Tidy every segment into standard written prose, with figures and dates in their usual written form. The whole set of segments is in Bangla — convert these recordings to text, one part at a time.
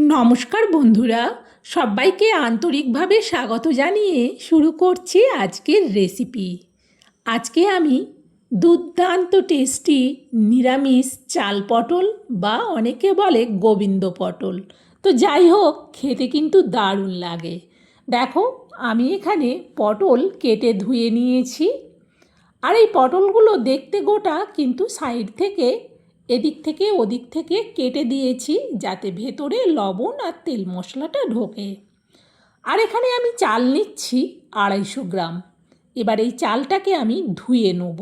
নমস্কার বন্ধুরা, সবাইকে আন্তরিকভাবে স্বাগত জানিয়ে শুরু করছি আজকের রেসিপি। আজকে আমি দুর্দান্ত টেস্টি নিরামিষ চাল পটল বা অনেকে বলে গোবিন্দ পটল, তো যাই হোক খেতে কিন্তু দারুণ লাগে। দেখো, আমি এখানে পটল কেটে ধুয়ে নিয়েছি। আর এই পটলগুলো দেখতে গোটা, কিন্তু সাইড থেকে এদিক থেকে ওদিক থেকে কেটে দিয়েছি যাতে ভেতরে লবণ আর তেল মশলাটা ঢোকে। আর এখানে আমি চাল নিচ্ছি 250 গ্রাম। এবার এই চালটাকে আমি ধুয়ে নেব।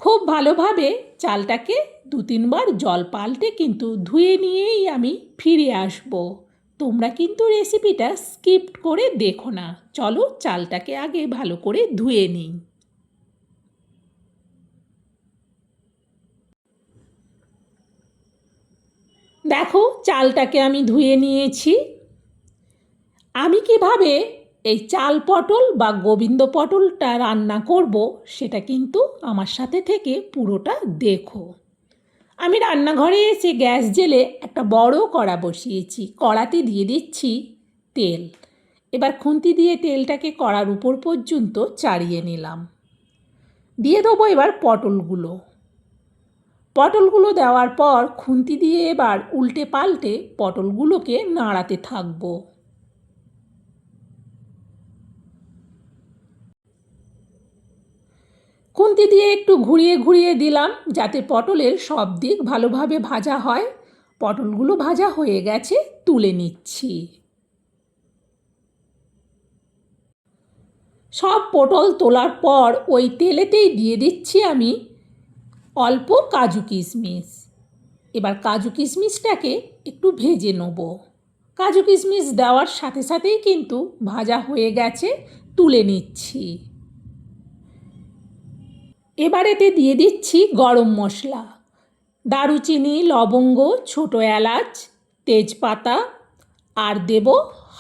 খুব ভালোভাবে চালটাকে 2-3 বার জল পাল্টে কিন্তু ধুয়ে নিয়েই আমি ফিরে আসব। তোমরা কিন্তু রেসিপিটা স্কিপ করে দেখো না। চলো চালটাকে আগে ভালো করে ধুয়ে নিই। দেখো, চালটাকে আমি ধুয়ে নিয়েছি। আমি কিভাবে এই চাল পটল বা গোবিন্দ পটলটা রান্না করব সেটা কিন্তু আমার সাথে থেকে পুরোটা দেখো। আমি রান্নাঘরে এসে গ্যাস জ্বেলে একটা বড় কড়া বসিয়েছি। কড়াতে দিয়ে দিচ্ছি তেল। এবার খুন্তি দিয়ে তেলটাকে কড়ার উপর পর্যন্ত চাড়িয়ে নিলাম। দিয়ে দেবো এবার পটলগুলো দেওয়ার পর খুন্তি দিয়ে এবার উল্টে পাল্টে পটলগুলোকে নাড়াতে থাকবো। খুন্তি দিয়ে একটু ঘুরিয়ে ঘুরিয়ে দিলাম যাতে পটলের সব দিক ভালোভাবে ভাজা হয়। পটলগুলো ভাজা হয়ে গেছে, তুলে নিচ্ছি। সব পটল তোলার পর ওই তেলেতেই দিয়ে দিচ্ছি আমি অল্প কাজু কিশমিশ। এবার কাজু কিশমিশটাকে একটু ভেজে নেব। কাজু কিশমিশ দেওয়ার সাথে সাথেই কিন্তু ভাজা হয়ে গেছে, তুলে নিচ্ছি। এবার এতে দিয়ে দিচ্ছি গরম মশলা, দারুচিনি, লবঙ্গ, ছোট এলাচ, তেজপাতা, আর দেব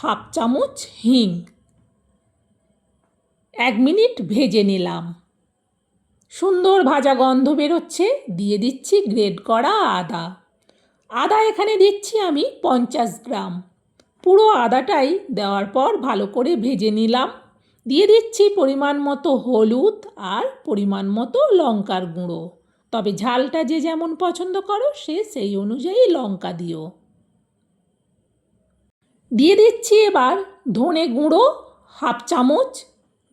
1/2 চামচ হিং। 1 মিনিট ভেজে নিলাম। সুন্দর ভাজা গন্ধ বেরোচ্ছে। দিয়ে দিচ্ছি গ্রেট করা আদা এখানে দিচ্ছি আমি 50 গ্রাম। পুরো আদাটাই দেওয়ার পর ভালো করে ভেজে নিলাম। দিয়ে দিচ্ছি পরিমাণ মতো হলুদ আর পরিমাণ মতো লঙ্কার গুঁড়ো। তবে ঝালটা যে যেমন পছন্দ করো সে সেই অনুযায়ী লঙ্কা দিও। দিয়ে দিচ্ছি এবার ধনে গুঁড়ো 1/2 চামচ,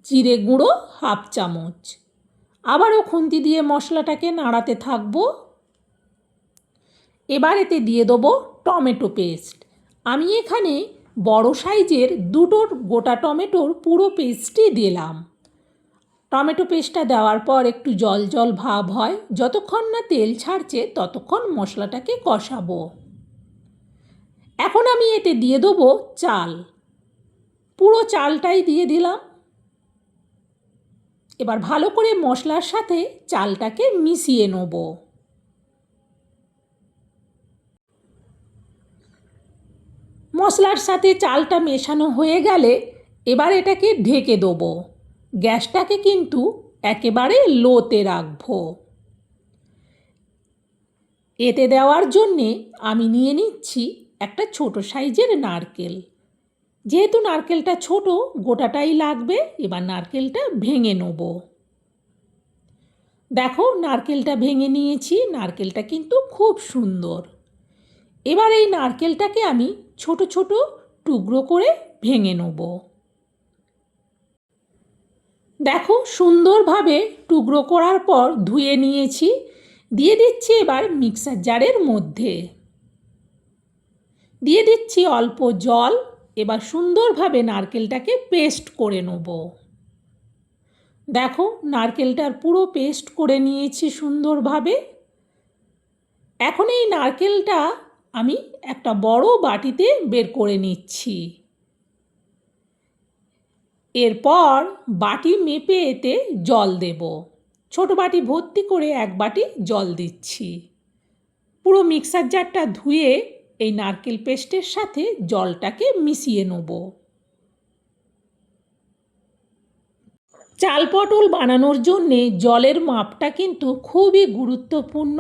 জিরে গুঁড়ো 1/2 চামচ। আবারও খুন্তি দিয়ে মশলাটাকে নাড়াতে থাকবো। এবার এতে দিয়ে দেবো টমেটো পেস্ট। আমি এখানে বড় সাইজের 2টো গোটা টমেটোর পুরো পেস্টই দিলাম। টমেটো পেস্টটা দেওয়ার পর একটু জল জল ভাব হয়, যতক্ষণ না তেল ছাড়ছে ততক্ষণ মশলাটাকে কষাবো। এখন আমি এতে দিয়ে দেবো চাল। পুরো চালটাই দিয়ে দিলাম। এবার ভালো করে মশলার সাথে চালটাকে মিশিয়ে নেব। মশলার সাথে চালটা মেশানো হয়ে গেলে এবার এটাকে ঢেকে দেবো। গ্যাসটাকে কিন্তু একেবারে লোতে রাখবো। এতে দেওয়ার জন্যে আমি নিয়ে নিচ্ছি একটা ছোট সাইজের নারকেল। যেহেতু নারকেলটা ছোট, গোটাটাই লাগবে। এবার নারকেলটা ভেঙে নেব। দেখো, নারকেলটা ভেঙে নিয়েছি। নারকেলটা কিন্তু খুব সুন্দর। এবার এই নারকেলটাকে আমি ছোট ছোট টুকরো করে ভেঙে নেব। দেখো, সুন্দরভাবে টুকরো করার পর ধুয়ে নিয়েছি। দিয়ে দিচ্ছি এবার মিক্সার জারের মধ্যে। দিয়ে দিচ্ছি অল্প জল। এবার সুন্দরভাবে নারকেলটাকে পেস্ট করে নেব। দেখো, নারকেলটার পুরো পেস্ট করে নিয়েছি সুন্দরভাবে। এখন এই নারকেলটা আমি একটা বড় বাটিতে বের করে নিচ্ছি। এরপর বাটি মেপে এতে জল দেব। ছোট বাটি ভর্তি করে 1 বাটি জল দিচ্ছি। পুরো মিক্সার জারটা ধুয়ে এই নারকেল পেস্টের সাথে জলটাকে মিশিয়ে নেব। চাল পটল বানানোর জন্যে জলের মাপটা কিন্তু খুবই গুরুত্বপূর্ণ।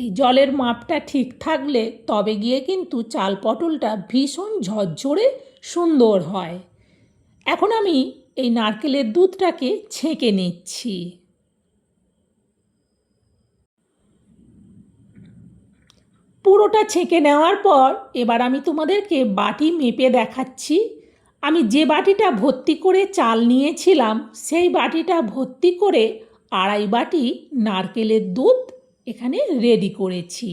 এই জলের মাপটা ঠিক থাকলে তবে গিয়ে কিন্তু চাল পটলটা ভীষণ ঝরঝরে সুন্দর হয়। এখন আমি এই নারকেলের দুধটাকে ছেঁকে নিচ্ছি। পুরোটা ছেঁকে নেওয়ার পর এবার আমি তোমাদেরকে বাটি মেপে দেখাচ্ছি। আমি যে বাটিটা ভর্তি করে চাল নিয়েছিলাম সেই বাটিটা ভর্তি করে 2.5 বাটি নারকেলের দুধ এখানে রেডি করেছি।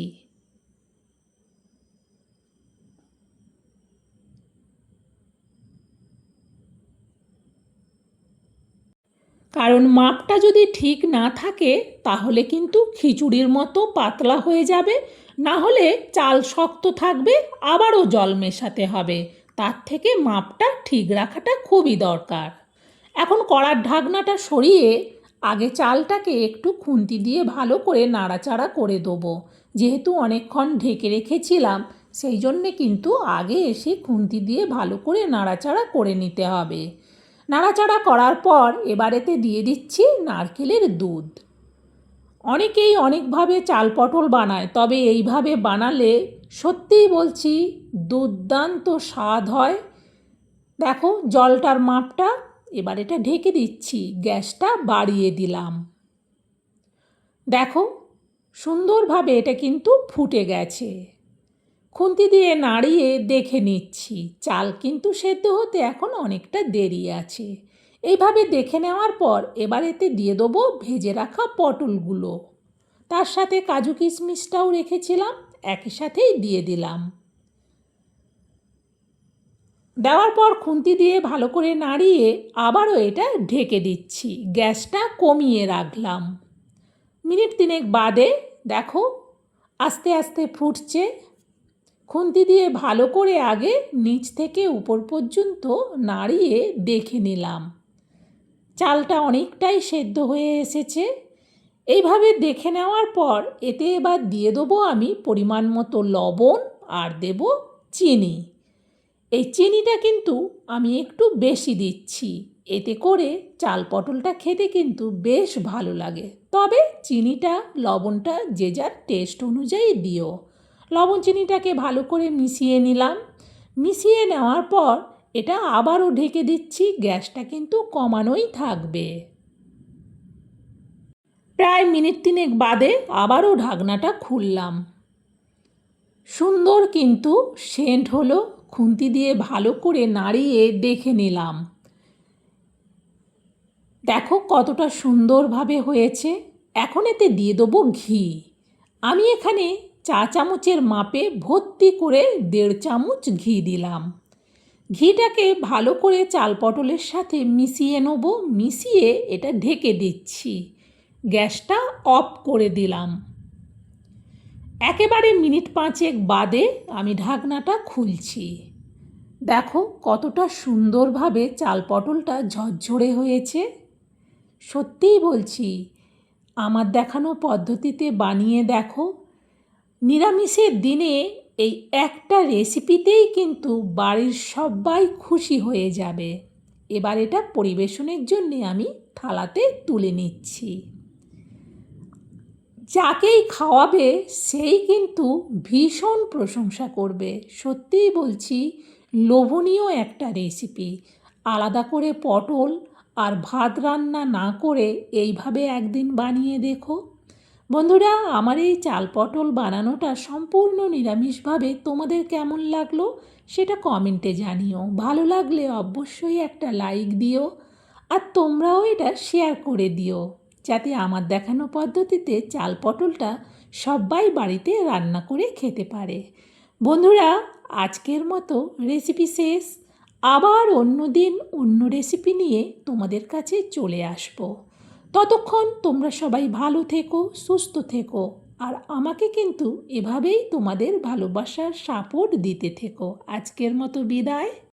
কারণ মাপটা যদি ঠিক না থাকে তাহলে কিন্তু খিচুড়ির মতো পাতলা হয়ে যাবে, না হলে চাল শক্ত থাকবে, আবারও জল মেশাতে হবে। তার থেকে মাপটা ঠিক রাখাটা খুবই দরকার। এখন কড়ার ঢাকনাটা সরিয়ে আগে চালটাকে একটু খুন্তি দিয়ে ভালো করে নাড়াচাড়া করে দেবো। যেহেতু অনেকক্ষণ ঢেকে রেখেছিলাম সেই জন্যে কিন্তু আগে এসে খুন্তি দিয়ে ভালো করে নাড়াচাড়া করে নিতে হবে। নাড়াচাড়া করার পর এবারেতে দিয়ে দিচ্ছি নারকেলের দুধ। অনেকেই অনেকভাবে চাল পটল বানায়, তবে এইভাবে বানালে সত্যিই বলছি দুর্দান্ত স্বাদ হয়। দেখো জলটার মাপটা, এবার এটা ঢেকে দিচ্ছি, গ্যাসটা বাড়িয়ে দিলাম। দেখো সুন্দরভাবে এটা কিন্তু ফুটে গেছে। খুন্তি দিয়ে নাড়িয়ে দেখে নিচ্ছি, চাল কিন্তু সেদ্ধ হতে এখন অনেকটা দেরি আছে। এইভাবে দেখে নেওয়ার পর এবার এতে দিয়ে দেবো ভেজে রাখা পটলগুলো। তার সাথে কাজু কিশমিশটাও রেখেছিলাম, একই সাথেই দিয়ে দিলাম। দেওয়ার পর খুন্তি দিয়ে ভালো করে নাড়িয়ে আবারও এটা ঢেকে দিচ্ছি, গ্যাসটা কমিয়ে রাখলাম। মিনিট 3 বাদে দেখো আস্তে আস্তে ফুটছে। খুন্তি দিয়ে ভালো করে আগে নিচ থেকে উপর পর্যন্ত নাড়িয়ে দেখে নিলাম, চালটা অনেকটাই সেদ্ধ হয়ে এসেছে। এইভাবে দেখে নেওয়ার পর এতে এবার দিয়ে দেবো আমি পরিমাণ মতো লবণ আর দেব চিনি। এই চিনিটা কিন্তু আমি একটু বেশি দিচ্ছি, এতে করে চাল পটলটা খেতে কিন্তু বেশ ভালো লাগে। তবে চিনিটা লবণটা যে যার টেস্ট অনুযায়ী দিও। লবণ চিনিটাকে ভালো করে মিশিয়ে নিলাম। মিশিয়ে নেওয়ার পর এটা আবারও ঢেকে দিচ্ছি, গ্যাসটা কিন্তু কমানোই থাকবে। প্রায় মিনিট 3 বাদে আবারও ঢাকনাটা খুললাম। সুন্দর কিন্তু সেন্ট হলো, খুন্তি দিয়ে ভালো করে নাড়িয়ে দেখে নিলাম। দেখো কতটা সুন্দরভাবে হয়েছে। এখন এতে দিয়ে দেবো ঘি। আমি এখানে 4 চামচের মাপে ভর্তি করে 1.5 চামচ ঘি দিলাম। ঘিটাকে ভালো করে চাল পটলের সাথে মিশিয়ে নেব। মিশিয়ে এটা ঢেকে দিচ্ছি, গ্যাসটা অফ করে দিলাম। একেবারে মিনিট 5 বাদে আমি ঢাকনাটা খুলছি। দেখো কতটা সুন্দরভাবে চাল পটলটা ঝরঝরে হয়েছে। সত্যিই বলছি আমার দেখানো পদ্ধতিতে বানিয়ে দেখো, নিরামিষের দিনে এই একটা রেসিপিতেই কিন্তু বাড়ির সবাই খুশি হয়ে যাবে। এবার এটা পরিবেশনের জন্যে আমি থালাতে তুলে নিচ্ছি। যাকেই খাওয়াবে সেই কিন্তু ভীষণ প্রশংসা করবে। সত্যিই বলছি লোভনীয় একটা রেসিপি। আলাদা করে পটল আর ভাত রান্না না করে এইভাবে একদিন বানিয়ে দেখো। বন্ধুরা, আমার এই চাল পটল বানানোটা সম্পূর্ণ নিরামিষভাবে তোমাদের কেমন লাগলো সেটা কমেন্টে জানিও। ভালো লাগলে অবশ্যই একটা লাইক দিও, আর তোমরাও এটা শেয়ার করে দিও, যাতে আমার দেখানো পদ্ধতিতে চাল পটলটা সবাই বাড়িতে রান্না করে খেতে পারে। বন্ধুরা, আজকের মতো রেসিপি শেষ। আবার অন্য দিন অন্য রেসিপি নিয়ে তোমাদের কাছে চলে আসব। ততক্ষণ তোমরা সবাই ভালো থেকো, সুস্থ থেকো, আর আমাকে কিন্তু এভাবেই তোমাদের ভালোবাসার সাপোর্ট দিতে থেকো। আজকের মতো বিদায়।